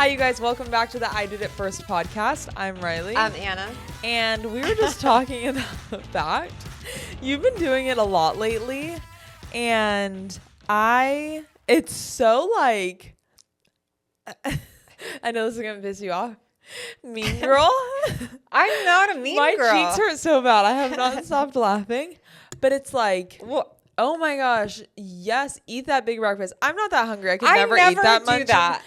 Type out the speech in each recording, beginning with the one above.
Hi, you guys. Welcome back to the I Did It First podcast. I'm Riley. I'm Anna. And we were just talking about the fact you've been doing it a lot lately. And it's so like, I know this is going to piss you off. Mean girl. I'm not a mean My girl. cheeks hurt so bad. I have not stopped laughing. But it's like, Well, oh my gosh, yes, eat that big breakfast. I'm not that hungry. I could never eat never that do much. that.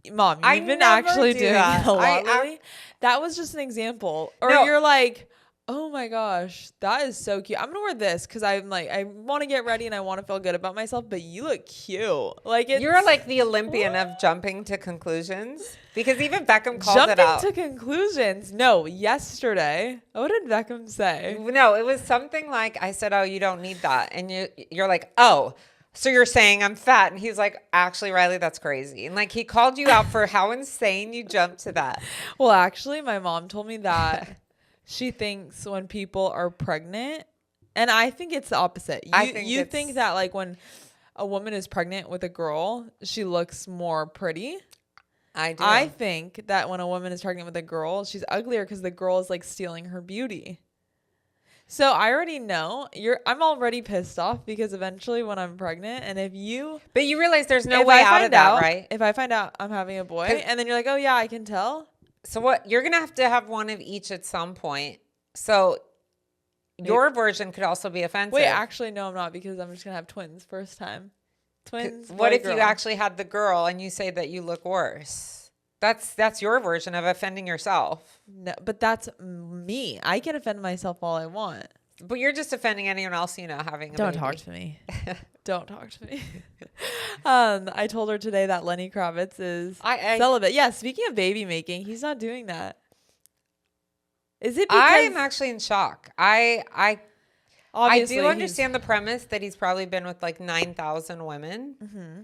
Mom, I you've been never actually do doing that. it a lot lately. That was just an example. Or No. you're like, oh my gosh, that is so cute. I'm going to wear this because I'm like, I want to get ready and I want to feel good about myself, but you look cute. Like You're like the Olympian of jumping to conclusions. Because even Beckham called it out. Jumping to conclusions. No, yesterday. What did Beckham say? No, it was something like, I said, oh, you don't need that. And you're like, oh, so you're saying I'm fat. And he's like, actually, Riley, that's crazy. And like he called you out for how insane you jumped to that. Well, actually, my mom told me that she thinks when people are pregnant, and I think it's the opposite. You think that like when a woman is pregnant with a girl, she looks more pretty. I do. I think that when a woman is pregnant with a girl, she's uglier because the girl is like stealing her beauty. So I already know I'm already pissed off because eventually when I'm pregnant, and But you realize there's no way out of that, right? If I find out I'm having a boy and then you're like, oh yeah, I can tell. So what you're going to have one of each at some point. So your version could also be offensive. Wait, actually, no, I'm not, because I'm just going to have twins first time. Twins. What if girl. you actually had the girl and you say that you look worse? That's your version of offending yourself. No, but that's me. I can offend myself all I want. But you're just offending anyone else, having a Don't baby. talk to me. Don't talk to me. I told her today that Lenny Kravitz is celibate. Yeah, speaking of baby making, he's not doing that. Is it because I'm actually in shock. I obviously do understand the premise that he's probably been with like 9,000 women. Mm-hmm.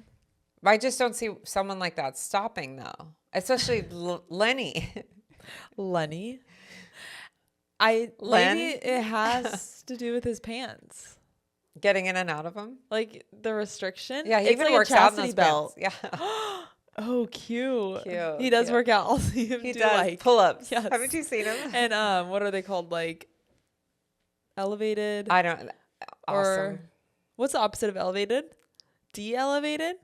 But I just don't see someone like that stopping, though. Especially Lenny. Lenny. Len? Maybe it has to do with his pants. Getting in and out of them. Like the restriction. Yeah, he it's even like works a out in chastity those belt. pants. Yeah. Oh, cute. Cute. He does Cute. work out. I'll see him He do does like pull-ups. Yes. Haven't you seen him? And what are they called? Like elevated? I don't. Awesome. Or what's the opposite of elevated? De-elevated?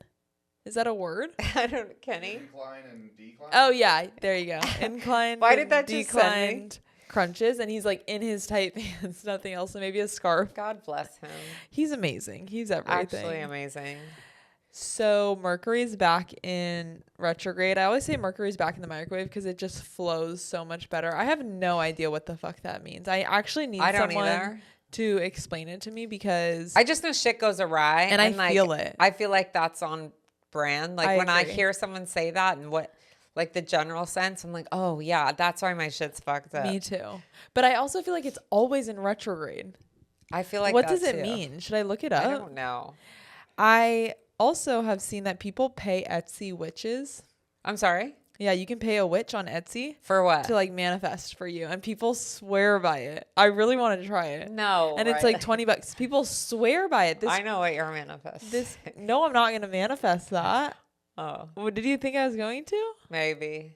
Is that a word? I don't. Kenny. Incline and decline. Oh yeah, there you go. Inclined. Why did that just send me? declined crunches, and he's like in his tight pants, nothing else, and maybe a scarf. God bless him. He's amazing. He's everything. Actually amazing. So Mercury's back in retrograde. I always say Mercury's back in the microwave because it just flows so much better. I have no idea what the fuck that means. I actually need someone to explain it to me because I just know shit goes awry. And I like, feel it. I feel like that's on brand. Like when I hear someone say that and what, like the general sense, I'm like, oh yeah, that's why my shit's fucked up. Me too. But I also feel like it's always in retrograde. I feel like what that does it too. mean? Should I look it up? I don't know. I also have seen that people pay Etsy witches. I'm sorry? Yeah, you can pay a witch on Etsy. For what? To like manifest for you. And people swear by it. I really wanted to try it. No. And it's like $20. People swear by it. I know what you're manifesting. No, I'm not going to manifest that. Oh. Well, did you think I was going to? Maybe.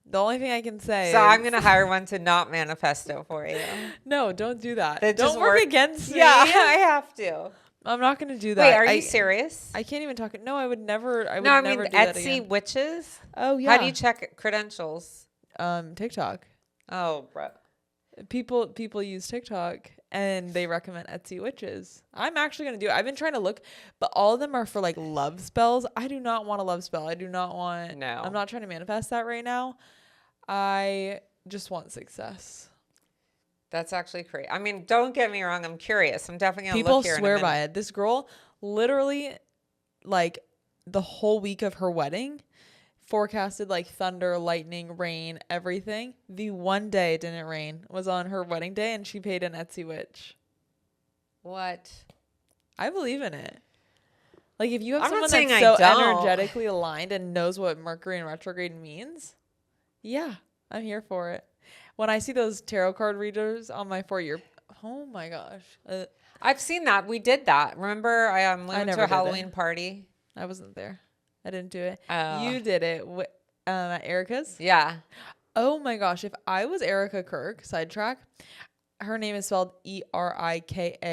The only thing I can say So I'm going to hire one to not manifest it for you. No, don't do that. That Don't just work work- against me. Yeah, I have to. I'm not going to do that. Wait, are you serious? I can't even talk. No, I would never. I No, I never mean do that Etsy again. witches. Oh yeah. How do you check credentials? TikTok. Oh, bro. People use TikTok and they recommend Etsy witches. I'm actually going to do it. I've been trying to look, but all of them are for like love spells. I do not want a love spell. I do not want. No. I'm not trying to manifest that right now. I just want success. That's actually crazy. I mean, don't get me wrong. I'm curious. I'm definitely going to People look here swear in a minute. by it. This girl literally, like the whole week of her wedding, forecasted like thunder, lightning, rain, everything. The one day it didn't rain was on her wedding day, and she paid an Etsy witch. What? I believe in it. Like if you have I'm not someone saying that's so I don't. energetically aligned and knows what Mercury in retrograde means, yeah, I'm here for it. When I see those tarot card readers on my For-You, oh my gosh. I've seen that. We did that. Remember, we went never to a did Halloween it. party. I wasn't there. I didn't do it. Oh. You did it. At Erica's? Yeah. Oh my gosh, if I was Erica Kirk, sidetrack, her name is spelled Erika.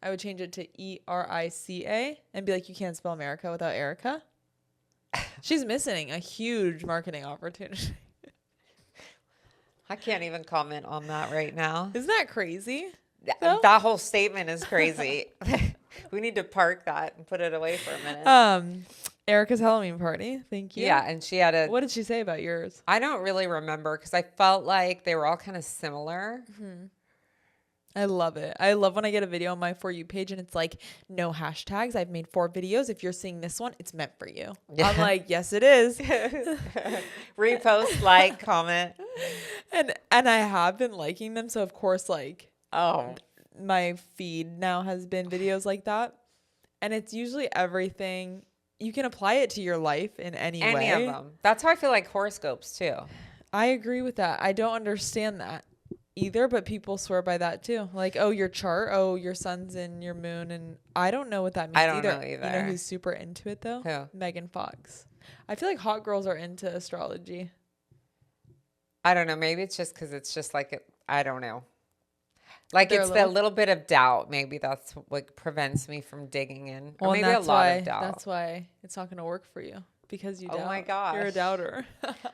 I would change it to Erica and be like, you can't spell America without Erica. She's missing a huge marketing opportunity. I can't even comment on that right now. Isn't that crazy? That whole statement is crazy. We need to park that and put it away for a minute. Erica's Halloween party. Thank you. Yeah, and she had a... What did she say about yours? I don't really remember because I felt like they were all kind of similar. Mm-hmm. I love it. I love when I get a video on my For You page and it's like, no hashtags. I've made 4 videos. If you're seeing this one, it's meant for you. Yeah. I'm like, yes, it is. Repost, like, comment. And I have been liking them. So, of course, like, my feed now has been videos like that. And it's usually everything. You can apply it to your life in any way. Any of them. That's how I feel like horoscopes, too. I agree with that. I don't understand that either, but people swear by that too. Like, oh, your chart, oh, your sun's in your moon, and I don't know what that means. I don't know either. You know who's super into it though? Who? Megan Fox. I feel like hot girls are into astrology. I don't know. Maybe it's just because it's just like I don't know. Like it's the little bit of doubt. Maybe that's what prevents me from digging in. Or maybe a lot of doubt. That's why it's not going to work for you. Because you doubt. Oh my gosh. You're a doubter.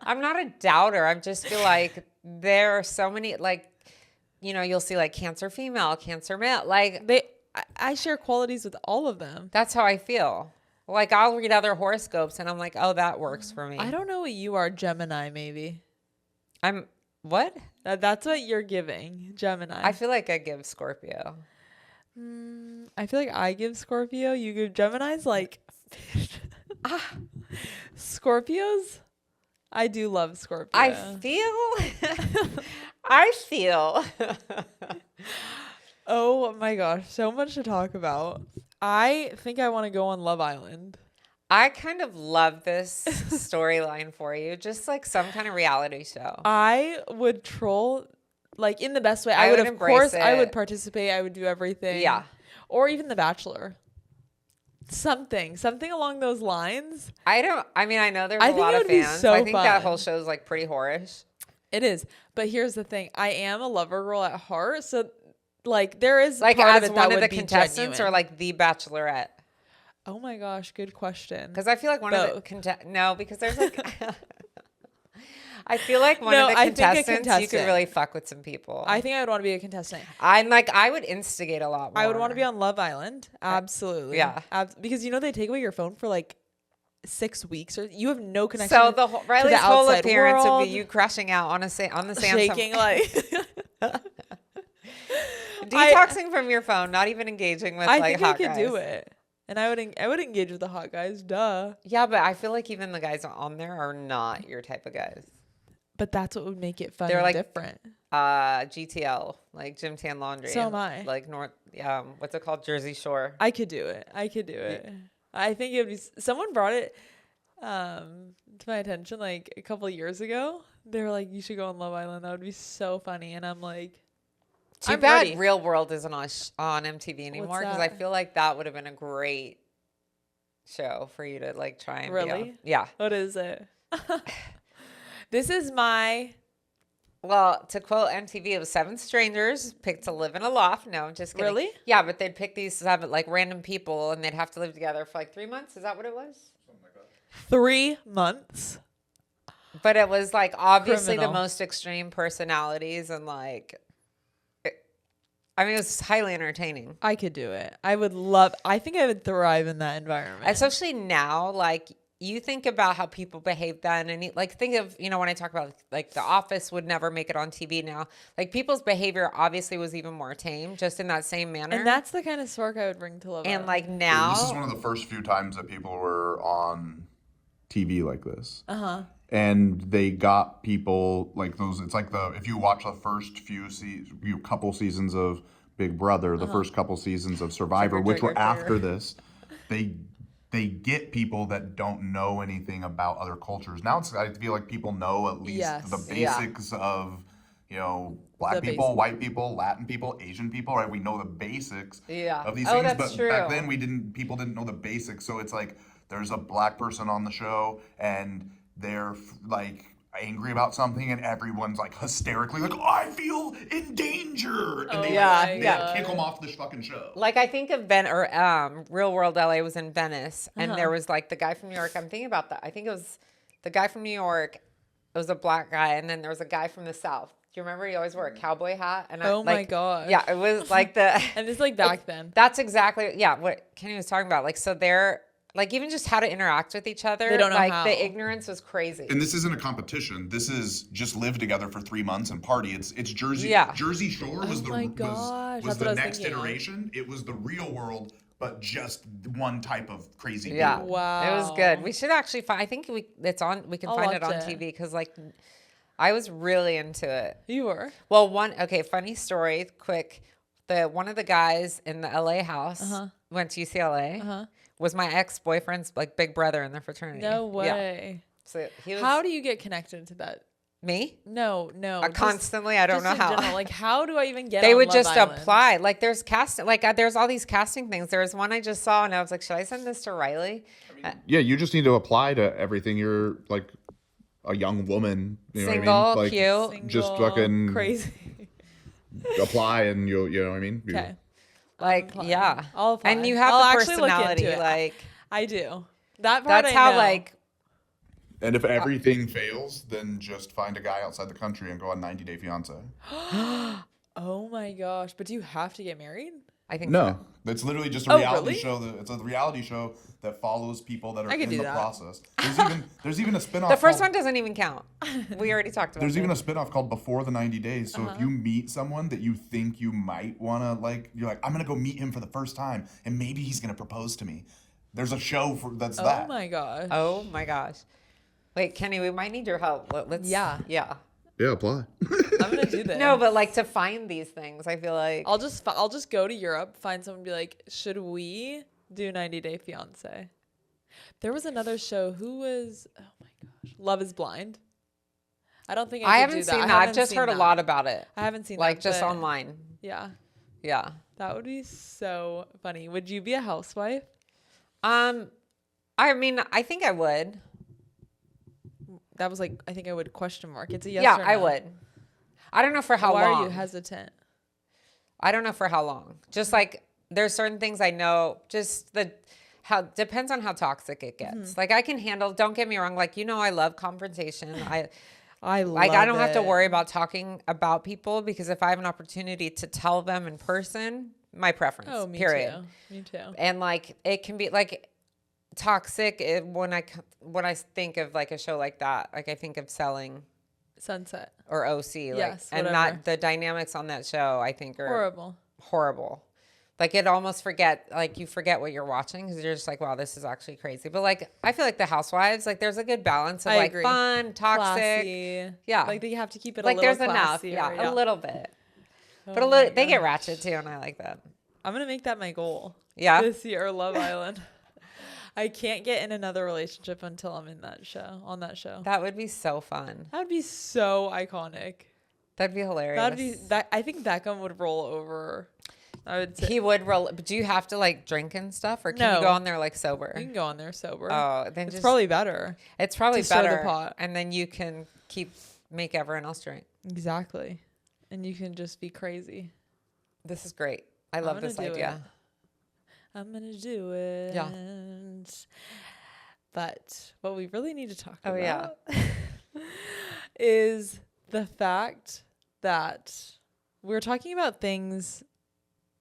I'm not a doubter. I just feel like there are so many, like, you know, you'll see like Cancer female, Cancer male. Like I share qualities with all of them. That's how I feel. Like I'll read other horoscopes and I'm like, oh, that works for me. I don't know what you are. Gemini, maybe. I'm what? That's what you're giving. Gemini. I feel like I give Scorpio. I feel like I give Scorpio. You give Gemini's like... Scorpios, I do love Scorpio. I feel oh my gosh, so much to talk about. I think I want to go on Love Island. I kind of love this storyline for you, just like some kind of reality show. I would troll like in the best way. I would of course I would participate. I would do everything. Yeah. Or even The Bachelor. Something along those lines. I mean, I know there's a lot of fans. So I think fun. that whole show is like pretty whorish. It is. But here's the thing. I am a lover girl at heart. So like there is like part as of it one that of the would be contestants genuine. Or like the Bachelorette. Oh my gosh, good question. Because I feel like one of the no, because there's like I feel like one of the contestants you could really fuck with some people. I think I would want to be a contestant. I would instigate a lot more. I would want to be on Love Island. Absolutely. Yeah. Because you know they take away your phone for like 6 weeks or you have no connection. So Riley's whole appearance world. would be you crashing out on the sand, shaking like detoxing from your phone, not even engaging with like hot guys. I could do it. And I would engage with the hot guys, duh. Yeah, but I feel like even the guys on there are not your type of guys. But that's what would make it fun. They're and like different. GTL, like Gym Tan Laundry. So am I. Like what's it called? Jersey Shore. I could do it. I think it would be. Someone brought it to my attention like a couple of years ago. They were like, "You should go on Love Island. That would be so funny." And I'm like, Too bad ready. Real World isn't on MTV anymore because I feel like that would have been a great show for you to like try and be on. Yeah. What is it? This is my... Well, to quote MTV, it was 7 strangers picked to live in a loft. No, I'm just kidding. Really? Yeah, but they'd pick these 7 like random people and they'd have to live together for like 3 months. Is that what it was? Something like that. 3 months. But it was like obviously Criminal. the most extreme personalities and like... I mean, it was highly entertaining. I could do it. I think I would thrive in that environment. Especially now, like... You think about how people behave then, and like think of, you know, when I talk about like The Office would never make it on TV now, like people's behavior obviously was even more tame, just in that same manner. And that's the kind of spark I would bring to Love And Island. like now, this is one of the first few times that people were on TV like this. Uh-huh. And they got people like those. It's like if you watch the first couple seasons of Big Brother, the first couple seasons of Survivor, which were after this, they get people that don't know anything about other cultures. Now I feel like people know at least the basics of, you know, black people, white people, Latin people, Asian people, right? We know the basics of these things. That's but true. Back then people didn't know the basics. So it's like there's a black person on the show and they're like angry about something and everyone's like hysterically like, oh, I feel in danger, and they kick them off the fucking show. Like I think of Real World LA was in Venice, and there was like the guy from New York. I'm thinking about that. I think it was the guy from New York. It was a black guy, and then there was a guy from the South. Do you remember he always wore a cowboy hat? And my god. Yeah, it was like the and it's like back then. That's exactly what Kenny was talking about. Like so they're like even just how to interact with each other. They don't know like how. The ignorance was crazy. And this isn't a competition. This is just live together for 3 months and party. It's Jersey. Yeah. Jersey Shore was was the next iteration. It was the real world, but just one type of crazy people. Wow. It was good. We should actually find. I think it's on. We can find it on TV because like I was really into it. You were? Well, funny story, quick. One of the guys in the LA house went to UCLA. Was my ex-boyfriend's like big brother in the fraternity. No way. Yeah. So he was, how do you get connected to that? Me? No. Constantly. I don't know how. General, like, how do I even get? They on would Love just Island? apply. Like, there's casting. Like, there's all these casting things. There was one I just saw, and I was like, should I send this to Riley? Yeah, you just need to apply to everything. You're like a young woman. You know Single, what I mean? Like, cute. just fucking crazy. apply, and you know what I mean? Okay. Like, yeah. I'll apply. And you have I'll the actually look into personality. it. Like, I do. That part that's I how know. like. And if everything fails, then just find a guy outside the country and go on 90 Day Fiance. Oh my gosh! But do you have to get married? I think No, it's literally just a reality really? show. It's a reality show that follows people that are I could in do the that. process. There's even a spinoff. the first called, one doesn't even count. We already talked about. There's it. even a spinoff called Before the 90 Days. So if you meet someone that you think you might wanna like, you're like, I'm gonna go meet him for the first time, and maybe he's gonna propose to me. There's a show that's that. Oh my gosh! Oh my gosh. Wait, Kenny, we might need your help. Let's. Yeah. Yeah, apply. I'm gonna do this. No, but like to find these things, I feel like. I'll just go to Europe, find someone, and be like, should we do 90 Day Fiance? There was another show. Who was? Oh my gosh, Love Is Blind. I don't think I could haven't do that. seen I that. I've haven't just seen heard a that. lot about it. I haven't seen like that, just but online. Yeah, Yeah. that would be so funny. Would you be a housewife? I mean, I think I would. That was like, I think I would question mark. It's a yes Yeah, or no. I would. I don't know for how Why long. are you hesitant? I don't know for how long. Just like there's certain things I know. Just depends on how toxic it gets. Like I can handle. Don't get me wrong. Like I love confrontation. I don't have to worry about talking about people because if I have an opportunity to tell them in person, my preference. Oh, me period. too. Me too. And like it can be like toxic when I think of like a show like that. Like I think of Selling. Sunset. Or OC, Yes, and whatever. not the dynamics on that show. I think are Horrible. Like it almost you forget what you're watching because you're just like, wow, this is actually crazy. But like, I feel like the Housewives, like there's a good balance of I like agree. fun, toxic, Classy. yeah. Like they have to keep it like a little there's enough, classier, yeah, a little bit. Oh But my they get gosh. ratchet too, and I like that. I'm gonna make that my goal. Yeah. This year, Love Island. I can't get in another relationship until I'm in that show. On that show. That would be so fun. That would be so iconic. That'd be hilarious. That'd be that. I think Beckham would roll over. I would say He would roll. But do you have to like drink and stuff, or can you No. go on there like sober? you can go on there sober. Oh, then it's just probably better. it's probably to stir the better. pot. And then you can make everyone else drink. Exactly, and you can just be crazy. This is great. I love gonna this do idea. I'm gonna do it. Yeah. But what we really need to talk Oh, about is the fact that we're talking about things.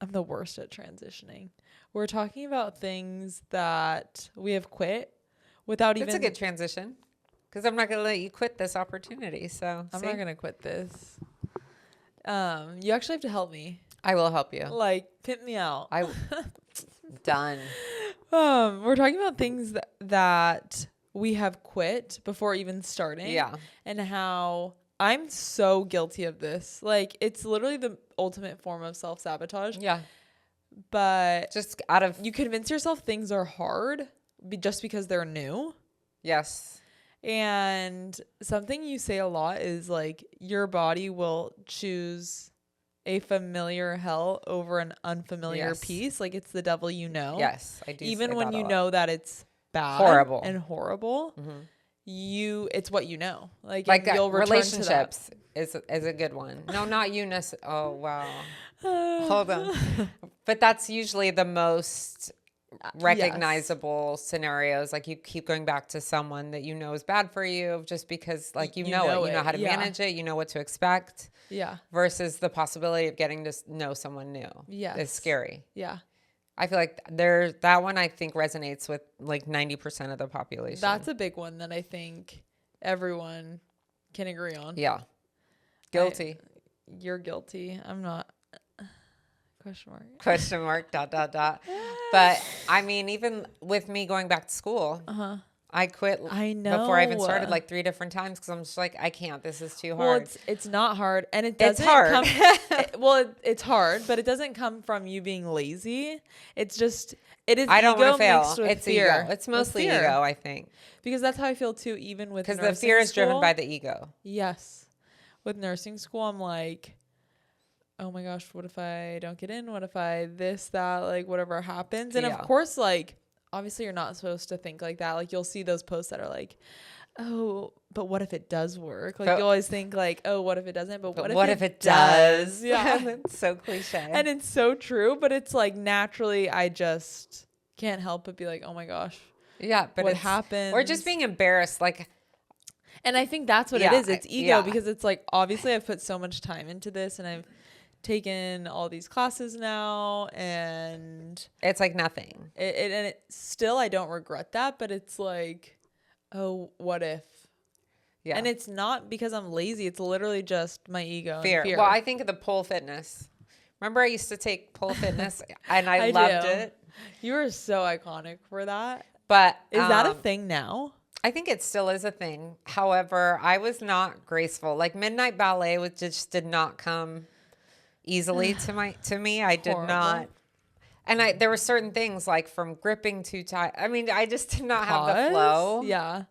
I'm the worst at transitioning. We're talking about things that we have quit without It's even. a good transition because I'm not going to let you quit this opportunity. So I'm see? not gonna quit this. You actually have to help me. I will help you. Like, pimp me out. Done. We're talking about things that we have quit before even starting. Yeah. And how I'm so guilty of this. Like, it's literally the ultimate form of self-sabotage. Yeah. But Just out of you convince yourself things are hard just because they're new. yes. And something you say a lot is like, your body will choose a familiar hell over an unfamiliar Yes. peace. Like, it's the devil you know. Yes, I do. Even say when that a you lot. know that it's bad Horrible. and horrible, it's what you know. Like Like return relationships is a good one. No, not you necessarily. Oh, wow. Hold on. But that's usually the most recognizable scenarios. Like you keep going back to someone that you know is bad for you just because like you know how to manage it, you know what to expect. Yeah. Versus the possibility of getting to know someone new. Yes. Is scary. Yeah. I feel like that one I think resonates with like 90% of the population. That's a big one that I think everyone can agree on. Yeah. Guilty. You're guilty. I'm not. Question mark. Question mark. ... But I mean, even with me going back to school, I quit. I know. Before I even started like 3 different times because I'm just like, I can't. This is too hard. Well, it's not hard, and it doesn't. It's hard. It's hard, but it doesn't come from you being lazy. It's just it is. I don't want to fail. Mixed with It's fear. ego. It's mostly ego, I think, because that's how I feel too. Even with because the fear is driven school. by the ego. Yes, with nursing school, I'm like, oh my gosh, what if I don't get in? What if I this, that, like whatever happens? And of course, like, obviously you're not supposed to think like that. Like you'll see those posts that are like, oh, but what if it does work? Like you always think like, oh, what if it doesn't? But what if it does? Yeah. It's so cliche. And it's so true, but it's like naturally I just can't help but be like, oh my gosh. Yeah, but what happens? Or just being embarrassed, like. And I think that's what it is. It's ego because it's like obviously I've put so much time into this and I've taken all these classes now and it's like nothing. It still I don't regret that, but it's like, oh, what if? Yeah. And it's not because I'm lazy. It's literally just my ego. Fear. Well, I think of the pole fitness. Remember I used to take pole fitness and I loved it. You were so iconic for that. But is that a thing now? I think it still is a thing. However, I was not graceful. Like midnight ballet just did not come easily to me. I did not. And there were certain things like from gripping too tight. I mean, I just did not have the flow. Yeah.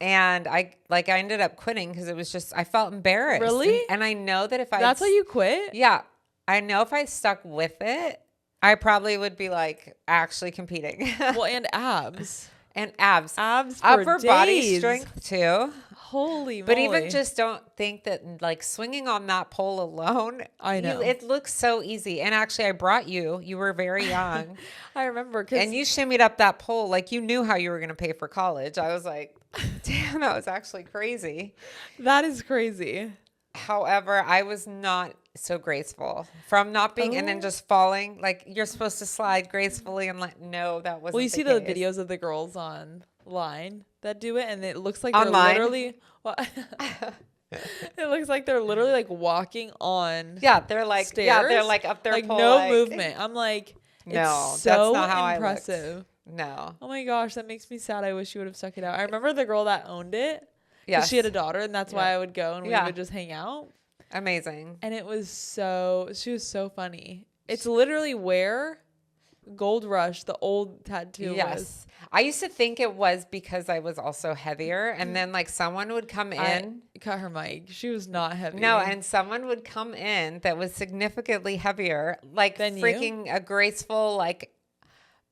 And I ended up quitting because it was just, I felt embarrassed. Really? And I know that if That's why you quit? Yeah. I know if I stuck with it, I probably would be like actually competing. Well, and abs. And abs. Abs for upper days. Body strength too. Holy moly. But even just don't think that like swinging on that pole alone. I know. It looks so easy. And actually I brought you. You were very young. I remember. And you shimmied up that pole like you knew how you were going to pay for college. I was like, damn, that was actually crazy. That is crazy. However, I was not so graceful from not being and then just falling. Like you're supposed to slide gracefully and no, that wasn't. Well, you see the videos of the girls online that do it, and it looks like they're literally. Well, it looks like they're literally like walking on. Yeah, they're like stairs. Yeah, they're like up their like pole, no movement. I'm like, no, it's so that's not how impressive. No. Oh my gosh, that makes me sad. I wish you would have stuck it out. I remember the girl that owned it. Yeah, she had a daughter, and that's why I would go and we would just hang out. Amazing. And it was she was so funny. It's literally where Gold Rush, the old tattoo was. I used to think it was because I was also heavier, and then like someone would come in. Cut her mic. She was not heavy. No, and someone would come in that was significantly heavier, like freaking a graceful like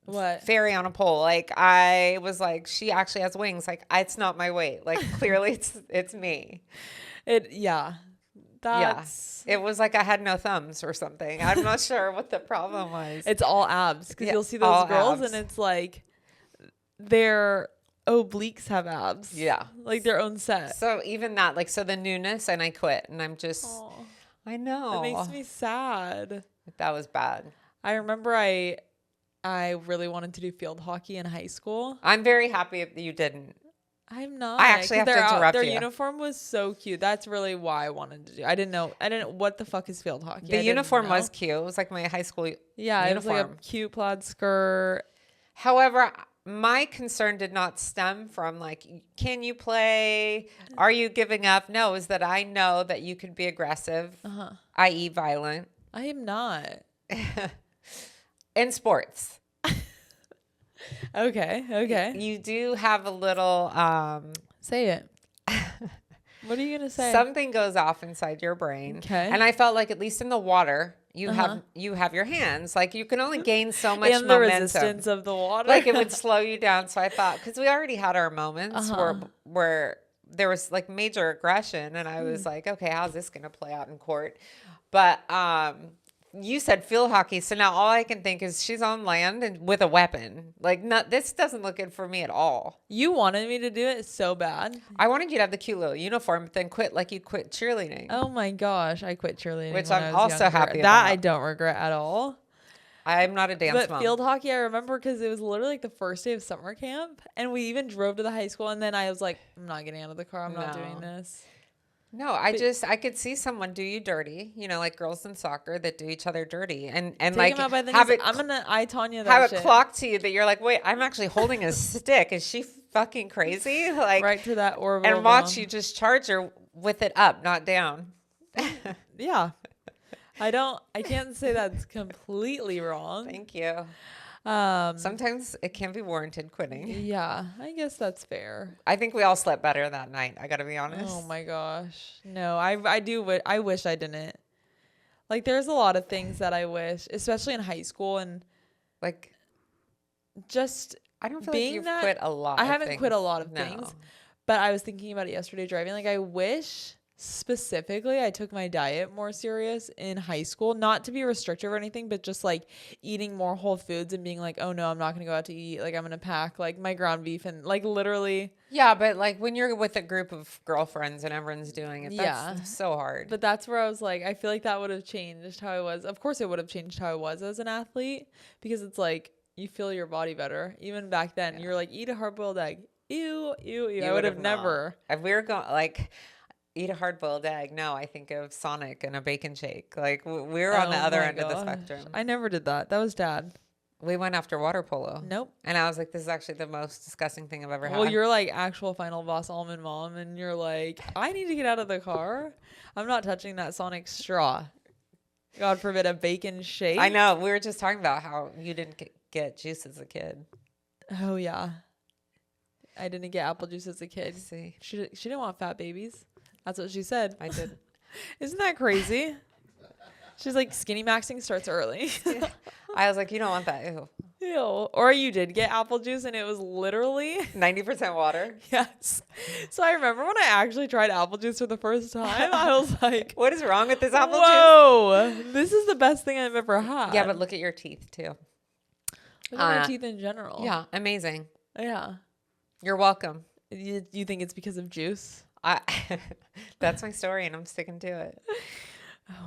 what fairy on a pole. Like I was like, she actually has wings. Like it's not my weight. Like clearly it's me. It was like I had no thumbs or something. I'm not sure what the problem was. It's all abs because you'll see those girls and it's like their obliques have abs. Yeah. Like their own set. So even that, like, so the newness and I quit and I'm just, I know. It makes me sad. That was bad. I remember I really wanted to do field hockey in high school. I'm very happy that you didn't. I'm not. I actually have to interrupt their you. Their uniform was so cute. That's really why I wanted to do. I didn't know what the fuck is field hockey. The uniform was cute. It was like my high school uniform. It was like a cute plaid skirt. However, my concern did not stem from like, can you play? Are you giving up? No, is that I know that you could be aggressive, i.e. violent. I am not. In sports. Okay. You do have a little say it. What are you going to say? Something goes off inside your brain. Okay. And I felt like at least in the water, you have your hands. Like you can only gain so much and the momentum. resistance of the water. Like it would slow you down. So I thought, because we already had our moments where there was like major aggression, and I was like, okay, how's this going to play out in court? But you said field hockey, so now all I can think is she's on land and with a weapon. Like, this doesn't look good for me at all. You wanted me to do it so bad. I wanted you to have the cute little uniform, but then quit like you quit cheerleading. Oh my gosh, I quit cheerleading, which when I'm I was also younger. happy That about. I don't regret at all. I'm not a dance But mom. field hockey, I remember because it was literally like the first day of summer camp, and we even drove to the high school, and then I was like, I'm not getting out of the car. I'm not doing this. No, I could see someone do you dirty, like girls in soccer that do each other dirty, and Take like him out by the have knees. it I'm gonna Tanya that have shit. it clock to you that you're like, wait, I'm actually holding a stick. Is she fucking crazy? Like right to that orbital and watch bone. you just charge her with it up, not down. Yeah, I can't say that's completely wrong. Thank you. Sometimes it can be warranted quitting. Yeah, I guess that's fair. I think we all slept better that night. I got to be honest. Oh my gosh. No, I wish I didn't. Like there's a lot of things that I wish, especially in high school, and Like, just I don't feel being like you've that quit a lot. I of haven't things. quit a lot of No. things, but I was thinking about it yesterday driving. Like I wish specifically I took my diet more serious in high school, not to be restrictive or anything, but just like eating more whole foods and being like, oh no, I'm not going to go out to eat. Like I'm going to pack like my ground beef and like literally. Yeah, but like when you're with a group of girlfriends and everyone's doing it, that's so hard. But that's where I was like, I feel like that would have changed how I was. Of course it would have changed how I was as an athlete, because it's like you feel your body better. Even back then, you're like, eat a hard-boiled egg. Ew, ew, ew. I would have never. If we were going like eat a hard-boiled egg, no, I think of Sonic and a bacon shake. Like we were on the other end of the spectrum. I never did that. That was Dad. We went after water polo. Nope. And I was like, this is actually the most disgusting thing I've ever had. Well, you're like actual Final Boss almond mom, and you're like, I need to get out of the car. I'm not touching that Sonic straw. God forbid a bacon shake. I know. We were just talking about how you didn't get juice as a kid. Oh yeah. I didn't get apple juice as a kid. See, She didn't want fat babies. That's what she said. I did. Isn't that crazy? She's like, skinny maxing starts early. I was like, you don't want that. Ew. Ew. Or you did get apple juice and it was literally 90% water. yes. So I remember when I actually tried apple juice for the first time, I was like, What is wrong with this apple juice? whoa, this is the best thing I've ever had. Yeah, but look at your teeth too. Look at my teeth in general. Yeah, amazing. Yeah. You're welcome. You think it's because of juice? That's my story, and I'm sticking to it.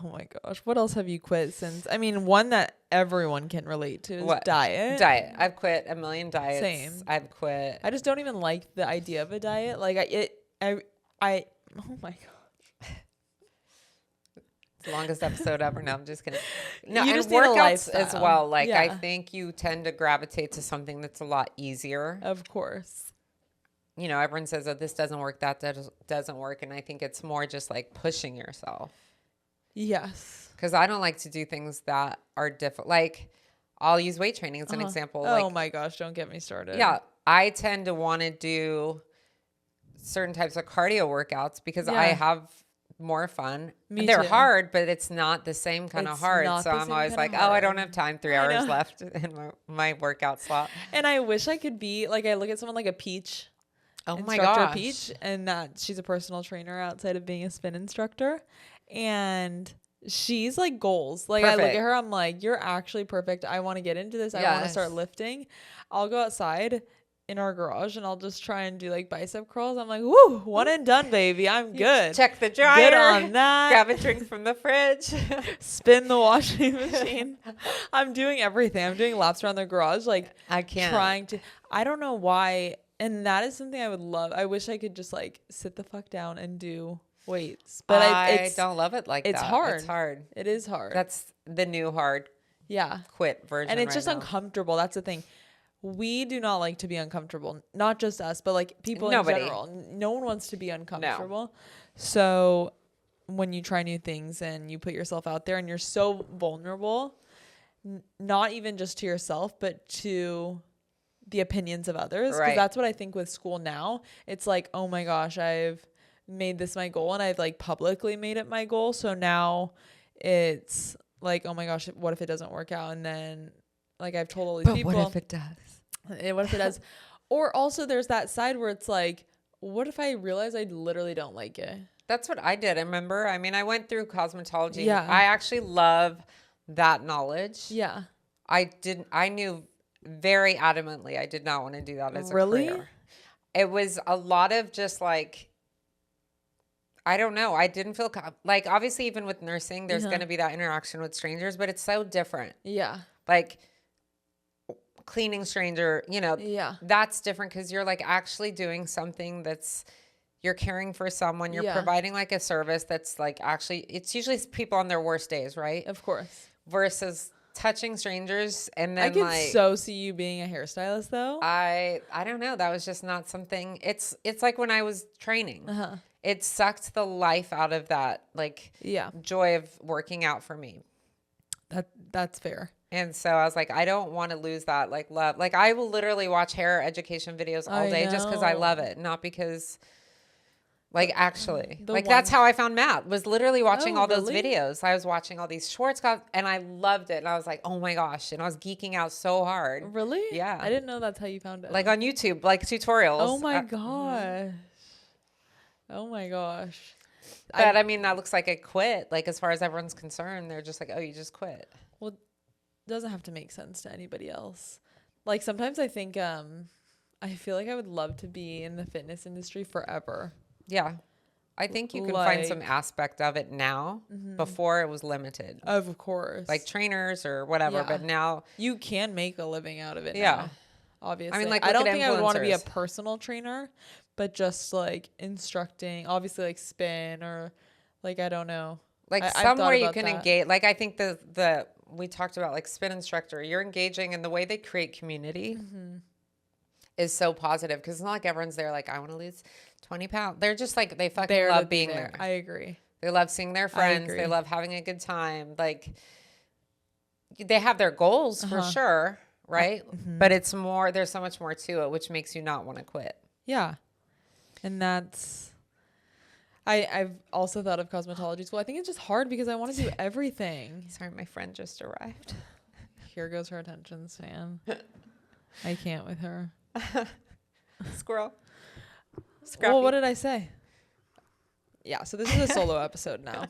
Oh my gosh. What else have you quit since? I mean, one that everyone can relate to is diet. Diet. I've quit a million diets. Same. I've quit. I just don't even like the idea of a diet. Like I oh my god. It's the longest episode ever. No, I'm just kidding. No, You and just need a workouts as lifestyle. well. Like I Yeah. think you tend to gravitate to something that's a lot easier. Of course. Everyone says, oh, this doesn't work, that doesn't work. And I think it's more just like pushing yourself. Yes. Because I don't like to do things that are different. Like I'll use weight training as an example. Oh Like, my gosh, don't get me started. yeah, I tend to want to do certain types of cardio workouts because I Yeah. have more fun. Me They're too. hard, but it's not the same kind of It's hard. not So the I'm same always kinda like, oh, I don't hard. have time. 3 I hours know. left in my workout slot. And I wish I could be like, I look at someone like a Peach. Oh my Instructor gosh. Peach, and she's a personal trainer outside of being a spin instructor, and she's like goals. Like I look Perfect. at her, I'm like, you're actually perfect. I want to get into this. I want to start Yes. lifting. I'll go outside in our garage and I'll just try and do like bicep curls. I'm like, woo, one and done, baby. I'm good. Check the dryer. Good on that. Grab a drink from the fridge. Spin the washing machine. I'm doing everything. I'm doing laps around the garage, like I can't. trying to. I don't know why. And that is something I would love. I wish I could just like sit the fuck down and do weights. But I don't love it like it's that. hard. It's hard. It is hard. That's the new hard yeah. quit version. And it's right just now. uncomfortable. That's the thing. We do not like to be uncomfortable. Not just us, but like people Nobody. in general. No one wants to be uncomfortable. So when you try new things and you put yourself out there and you're so vulnerable, not even just to yourself, but to the opinions of others. Because Right. that's what I think with school now. It's like, oh my gosh, I've made this my goal and I've like publicly made it my goal. So now it's like, oh my gosh, what if it doesn't work out? And then like I've told all these people. What if it does? What if it does? Or also there's that side where it's like, what if I realize I literally don't like it? That's what I did. I remember. I mean, I went through cosmetology. Yeah. I actually love that knowledge. Yeah. I knew very adamantly I did not want to do that as a Really? career. It was a lot of just like, I don't know. I didn't feel like, obviously even with nursing, there's going to be that interaction with strangers, but it's so different. Yeah. Like cleaning stranger, you know, Yeah. that's different because you're like actually doing something that's, you're caring for someone, you're providing like a service that's like actually, it's usually people on their worst days, right? Of course. Versus touching strangers and then I could like, so see you being a hairstylist though. I don't know. That was just not something. It's like when I was training, it sucked the life out of that like joy of working out for me. That's fair. And so I was like, I don't want to lose that like love. Like I will literally watch hair education videos all day just because I love it, not because like actually like that's how I found Matt, was literally watching all those videos. I was watching all these shorts and I loved it. And I was like, oh my gosh. And I was geeking out so hard. Really? Yeah. I didn't know that's how you found it. Like on YouTube, like tutorials. Oh my gosh. Oh my gosh. But I mean, that looks like a quit. Like as far as everyone's concerned, they're just like, oh, you just quit. Well, it doesn't have to make sense to anybody else. Like sometimes I think, I feel like I would love to be in the fitness industry forever. Yeah. I think you can find some aspect of it now. Before it was limited. Of course. Like trainers or whatever. But now you can make a living out of it now, obviously. I mean, like, I don't think I would want to be a influencers. personal trainer, but just like instructing, obviously like spin or like, I don't know. Like I've somewhere thought you about can that. engage. Like I think we talked about like spin instructor. You're engaging, and the way they create community is so positive because it's not like everyone's there like, I want to lose 20 pounds. They're just like, they fucking There to love be being there. there. I agree. They love seeing their friends. They agree. love having a good time. Like they have their goals for sure, right? But it's more, there's so much more to it, which makes you not want to quit. Yeah. And that's, I've also thought of cosmetology school. I think it's just hard because I want to do everything. Sorry, my friend just arrived. Here goes her attention span. I can't with her. Squirrel. Scrappy. Well, what did I say? Yeah, so this is a solo episode now.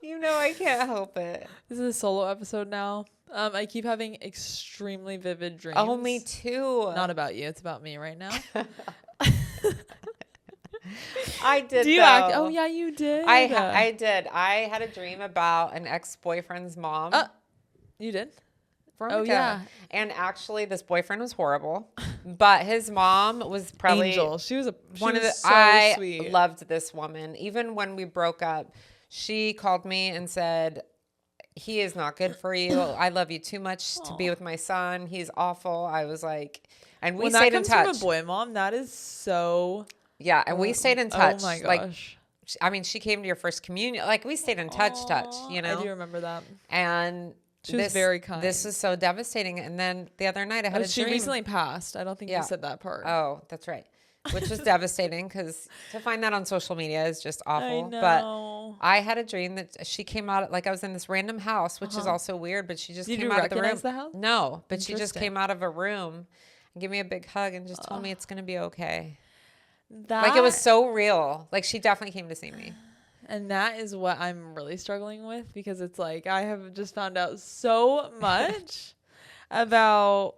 You know I can't help it. This is a solo episode now. I keep having extremely vivid dreams. Oh, me too. Not about you. It's about me right now. I did. Do you though. act? Oh yeah, you did. I did. I had a dream about an ex-boyfriend's mom. You did. Veronica. Oh yeah. And actually, this boyfriend was horrible, but his mom was probably Angel. She was one of the. so I sweet. loved this woman. Even when we broke up, she called me and said, "He is not good for you. I love you too much to be with my son. He's awful." I was like, and we stayed in touch. From a boy mom, that is so. Yeah, and we stayed in touch. Oh my gosh. Like, I mean, she came to your first communion. Like, we stayed in touch, you know? I do remember that. And she was very kind. This was so devastating. And then the other night I had a She dream. recently passed. I don't think you said that part. Oh, that's right. Which was devastating because to find that on social media is just awful. I know. But I had a dream that she came out, like I was in this random house, which is also weird, but she just Did came you out of the room. recognize the house? No, but she just Interesting. came out of a room and gave me a big hug and just told me it's going to be okay. That, Like it was so real. Like she definitely came to see me. And that is what I'm really struggling with because it's like I have just found out so much about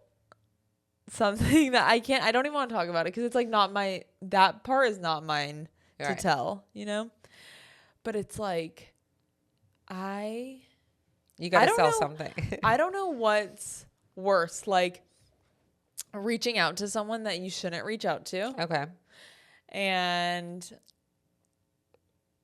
something that I don't even want to talk about it because it's like that part is not mine to tell, you know? But it's like You got to sell something. I don't know what's worse, like reaching out to someone that you shouldn't reach out to. Okay. And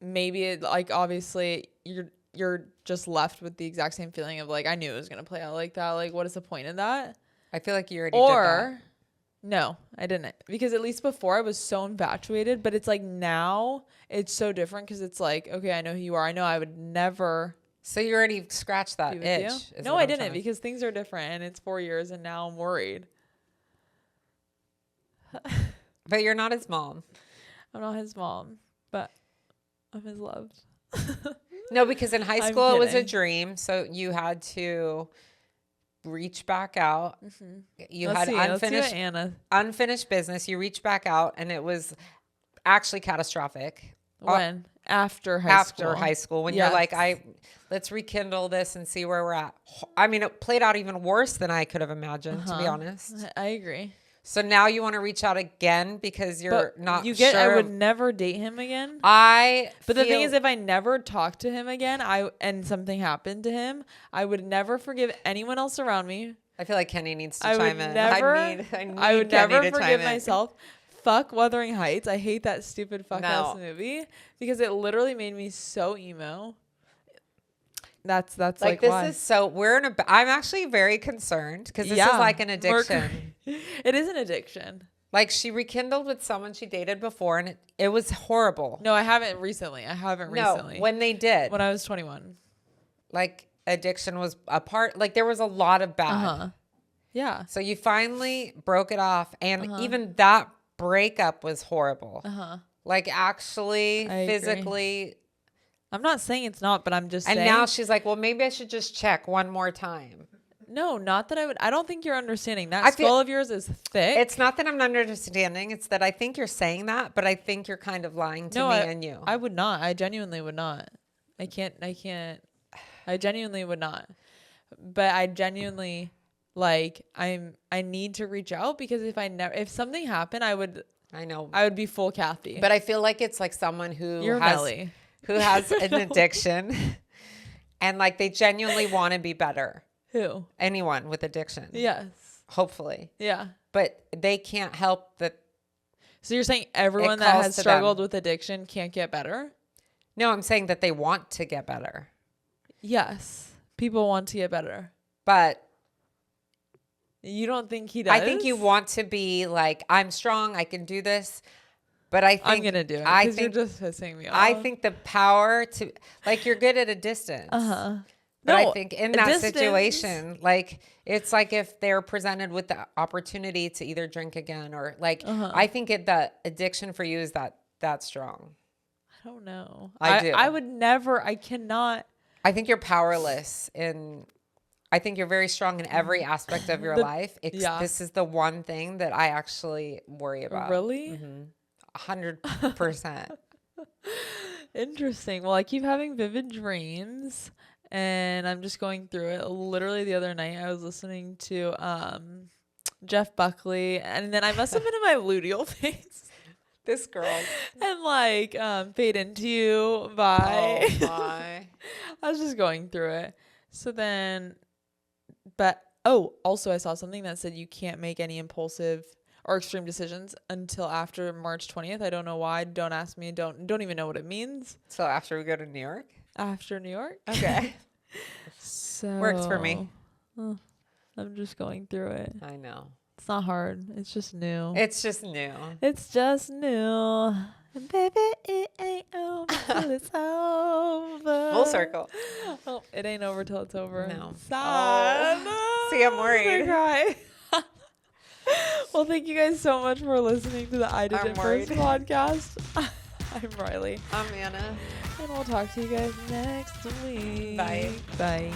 maybe it, like obviously you're just left with the exact same feeling of like I knew it was gonna play out like that. Like what is the point of that? I feel like you already did that. No, I didn't, because at least before I was so infatuated, but it's like now it's so different because it's like, okay, I know who you are. I know I would never. So you already scratched that be with itch. you. No, I didn't, because things are different and it's 4 years and now I'm worried. But you're not his mom. I'm not his mom, but I'm his loved. No, because in high I'm school it was a kidding. dream, so you had to reach back out. You Let's had see what Anna. unfinished business. You reached back out, and it was actually catastrophic. When? After high school. After high school, when Yes. you're like, let's rekindle this and see where we're at. I mean, it played out even worse than I could have imagined, to be honest. I agree. So now you want to reach out again because you're not you get. sure. I would never date him again. But But the thing is, if I never talked to him again, and something happened to him, I would never forgive anyone else around me. I feel like Kenny needs to I chime would in. never. I need I would Kenny never to chime forgive in. myself. Fuck Wuthering Heights. I hate that stupid fuck No. house movie because it literally made me so emo. That's like this why. is so I'm actually very concerned because this is like an addiction. It is an addiction. Like she rekindled with someone she dated before, and it was horrible. No, I haven't recently. No, when they did, when I was 21. like addiction was a part. Like there was a lot of bad. Yeah. So you finally broke it off, and even that breakup was horrible. Like actually, I agree. physically. I'm not saying it's not, but I'm just And saying. now she's like, well, maybe I should just check one more time. No, not that I would. I don't think you're understanding. That I feel- skull of yours is thick. It's not that I'm not understanding. It's that I think you're saying that, but I think you're kind of lying to me and you. I would not. I genuinely would not. I can't. I genuinely would not. But I genuinely I need to reach out because if something happened, I would be full Kathy. But I feel like it's like someone who You're Melly. who has an addiction and like they genuinely want to be better. Who? Anyone with addiction. Yes. Hopefully. Yeah. But they can't help that. So you're saying everyone that calls has to struggled them. with addiction can't get better? No, I'm saying that they want to get better. Yes. People want to get better. But You don't think he does? I think you want to be like, I'm strong, I can do this. But I think I'm gonna do it. I Because you're think just pissing me off. I think the power to like you're good at a distance. But I think in that situation, like it's like if they're presented with the opportunity to either drink again or like I think the addiction for you is that strong. I don't know. I do. I would never. I cannot. I think you're powerless I think you're very strong in every aspect of your life. This is the one thing that I actually worry about. Really? 100%. Interesting. Well, I keep having vivid dreams, and I'm just going through it. Literally the other night, I was listening to Jeff Buckley, and then I must have been in my luteal phase. This girl. And Fade Into You by. Oh my. I was just going through it. So then, also I saw something that said you can't make any impulsive or extreme decisions until after March 20th. I don't know why. Don't ask me. Don't even know what it means. So after we go to New York? After New York? Okay. So Works for me. I'm just going through it. I know. It's not hard. It's just new. It's just new. It's just new. And baby, it ain't over till it's over. Full circle. Oh, it ain't over till it's over. No. Sad. Oh. See, I'm worried. I'm gonna cry. Well, thank you guys so much for listening to the I Did I'm It worried. First podcast. I'm Riley. I'm Anna. And we'll talk to you guys next week. Bye. Bye.